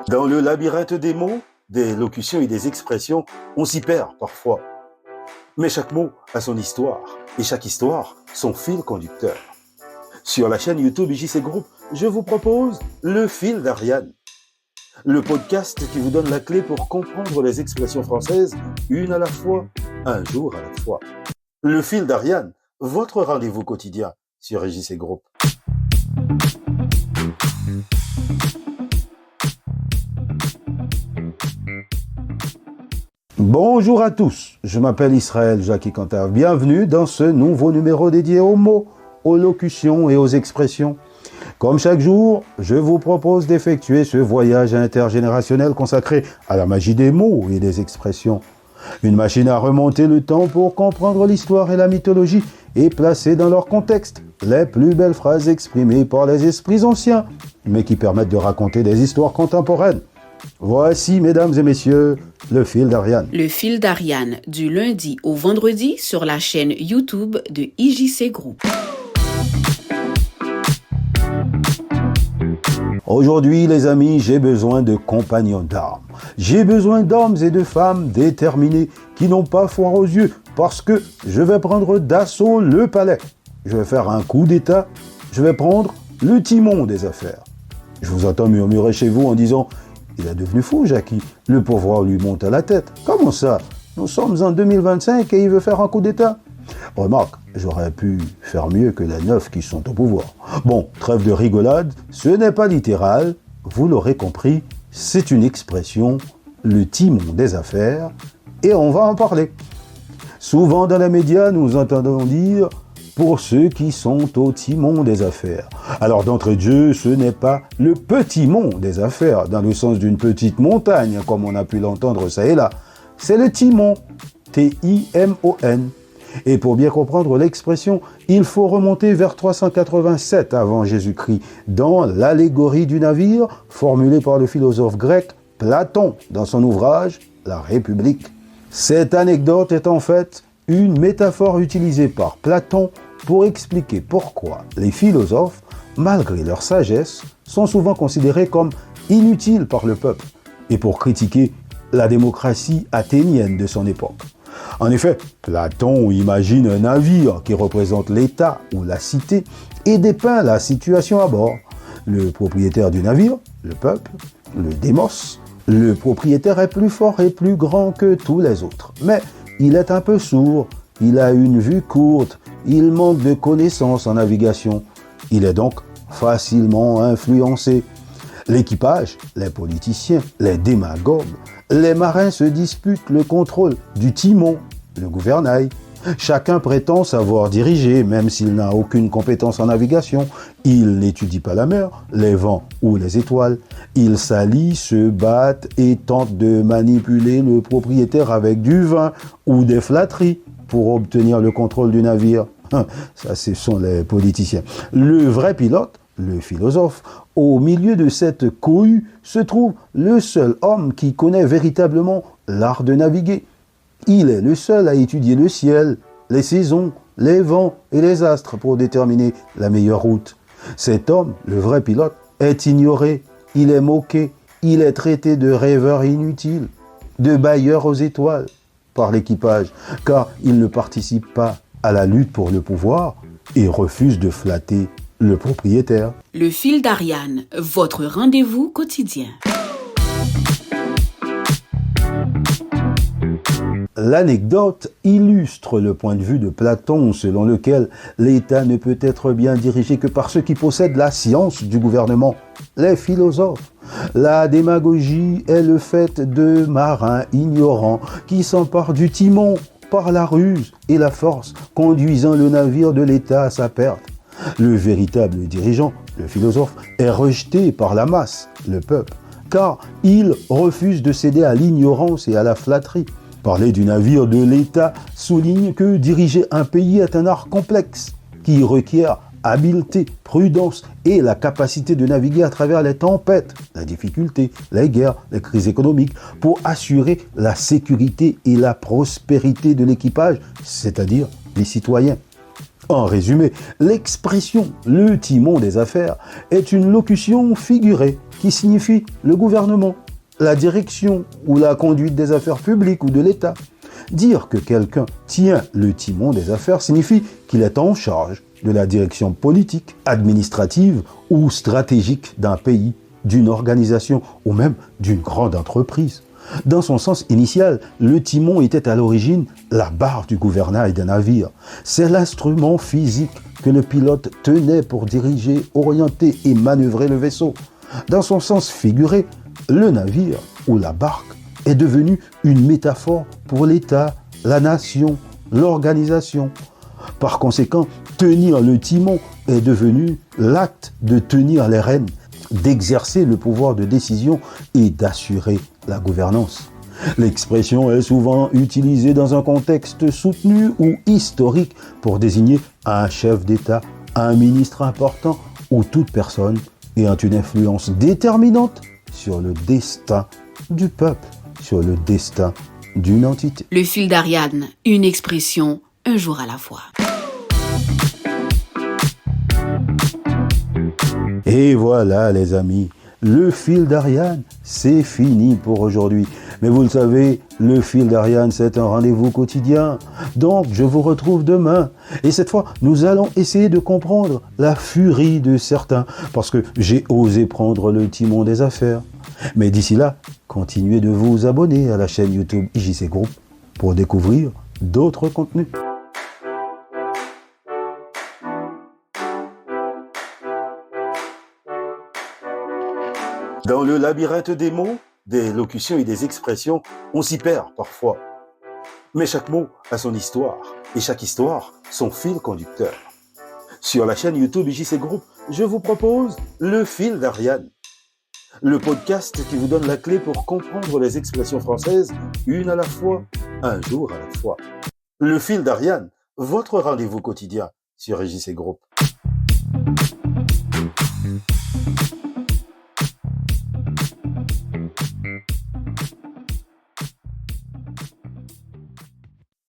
Dans le labyrinthe des mots, des locutions et des expressions, on s'y perd parfois. Mais chaque mot a son histoire, et chaque histoire, son fil conducteur. Sur la chaîne YouTube IJC Group, je vous propose Le Fil d'Ariane, le podcast qui vous donne la clé pour comprendre les expressions françaises, une à la fois, un jour à la fois. Le Fil d'Ariane, votre rendez-vous quotidien sur IJC Group. Bonjour à tous, je m'appelle Israël Jacques Cantave. Bienvenue dans ce nouveau numéro dédié aux mots, aux locutions et aux expressions. Comme chaque jour, je vous propose d'effectuer ce voyage intergénérationnel consacré à la magie des mots et des expressions. Une machine à remonter le temps pour comprendre l'histoire et la mythologie et placer dans leur contexte les plus belles phrases exprimées par les esprits anciens, mais qui permettent de raconter des histoires contemporaines. Voici, mesdames et messieurs, le fil d'Ariane. Le fil d'Ariane, du lundi au vendredi sur la chaîne YouTube de IJC Group. Aujourd'hui, les amis, j'ai besoin de compagnons d'armes. J'ai besoin d'hommes et de femmes déterminés qui n'ont pas foi aux yeux parce que je vais prendre d'assaut le palais. Je vais faire un coup d'État. Je vais prendre le timon des affaires. Je vous entends murmurer chez vous en disant « Il est devenu fou, Jackie. Le pouvoir lui monte à la tête. Comment ça? Nous sommes en 2025 et il veut faire un coup d'État. » Remarque, j'aurais pu faire mieux que les 9 qui sont au pouvoir. Bon, trêve de rigolade, ce n'est pas littéral. Vous l'aurez compris, c'est une expression, le timon des affaires, et on va en parler. Souvent dans les médias, nous entendons dire « pour ceux qui sont au timon des affaires ». Alors d'entrée de jeu, ce n'est pas le petit mont des affaires, dans le sens d'une petite montagne, comme on a pu l'entendre ça et là. C'est le timon, T-I-M-O-N. Et pour bien comprendre l'expression, il faut remonter vers 387 avant Jésus-Christ, dans l'allégorie du navire, formulée par le philosophe grec Platon dans son ouvrage « La République ». Cette anecdote est en fait une métaphore utilisée par Platon pour expliquer pourquoi les philosophes, malgré leur sagesse, sont souvent considérés comme inutiles par le peuple et pour critiquer la démocratie athénienne de son époque. En effet, Platon imagine un navire qui représente l'État ou la cité et dépeint la situation à bord. Le propriétaire du navire, le peuple, le démos, le propriétaire est plus fort et plus grand que tous les autres. Mais il est un peu sourd, il a une vue courte, il manque de connaissances en navigation. Il est donc facilement influencé. L'équipage, les politiciens, les démagogues, les marins se disputent le contrôle du timon, le gouvernail. Chacun prétend savoir diriger, même s'il n'a aucune compétence en navigation. Il n'étudie pas la mer, les vents ou les étoiles. Ils s'allient, se battent et tentent de manipuler le propriétaire avec du vin ou des flatteries pour obtenir le contrôle du navire. Ça, ce sont les politiciens. Le vrai pilote, le philosophe, au milieu de cette cohue se trouve le seul homme qui connaît véritablement l'art de naviguer. Il est le seul à étudier le ciel, les saisons, les vents et les astres pour déterminer la meilleure route. Cet homme, le vrai pilote, est ignoré, il est moqué, il est traité de rêveur inutile, de bailleur aux étoiles par l'équipage, car il ne participe pas à la lutte pour le pouvoir et refuse de flatter le propriétaire. Le fil d'Ariane, votre rendez-vous quotidien. L'anecdote illustre le point de vue de Platon selon lequel l'État ne peut être bien dirigé que par ceux qui possèdent la science du gouvernement, les philosophes. La démagogie est le fait de marins ignorants qui s'emparent du timon par la ruse et la force, conduisant le navire de l'État à sa perte. Le véritable dirigeant, le philosophe, est rejeté par la masse, le peuple, car il refuse de céder à l'ignorance et à la flatterie. Parler du navire de l'État souligne que diriger un pays est un art complexe qui requiert habileté, prudence et la capacité de naviguer à travers les tempêtes, la difficulté, les guerres, les crises économiques pour assurer la sécurité et la prospérité de l'équipage, c'est-à-dire les citoyens. En résumé, l'expression « le timon des affaires » est une locution figurée qui signifie le gouvernement, la direction ou la conduite des affaires publiques ou de l'État. Dire que quelqu'un tient le timon des affaires signifie qu'il est en charge de la direction politique, administrative ou stratégique d'un pays, d'une organisation ou même d'une grande entreprise. Dans son sens initial, le timon était à l'origine la barre du gouvernail d'un navire. C'est l'instrument physique que le pilote tenait pour diriger, orienter et manœuvrer le vaisseau. Dans son sens figuré, le navire ou la barque est devenu une métaphore pour l'État, la nation, l'organisation. Par conséquent, tenir le timon est devenu l'acte de tenir les rênes, d'exercer le pouvoir de décision et d'assurer la gouvernance. L'expression est souvent utilisée dans un contexte soutenu ou historique pour désigner un chef d'État, un ministre important ou toute personne ayant une influence déterminante sur le destin du peuple, sur le destin d'une entité. Le fil d'Ariane, une expression un jour à la fois. Et voilà les amis, le fil d'Ariane, c'est fini pour aujourd'hui. Mais vous le savez, le fil d'Ariane, c'est un rendez-vous quotidien. Donc, je vous retrouve demain. Et cette fois, nous allons essayer de comprendre la furie de certains, parce que j'ai osé prendre le timon des affaires. Mais d'ici là, continuez de vous abonner à la chaîne YouTube IJC Group pour découvrir d'autres contenus. Dans le labyrinthe des mots, des locutions et des expressions, on s'y perd parfois. Mais chaque mot a son histoire, et chaque histoire, son fil conducteur. Sur la chaîne YouTube IJC Group, je vous propose le fil d'Ariane, le podcast qui vous donne la clé pour comprendre les expressions françaises, une à la fois, un jour à la fois. Le fil d'Ariane, votre rendez-vous quotidien sur IJC Group.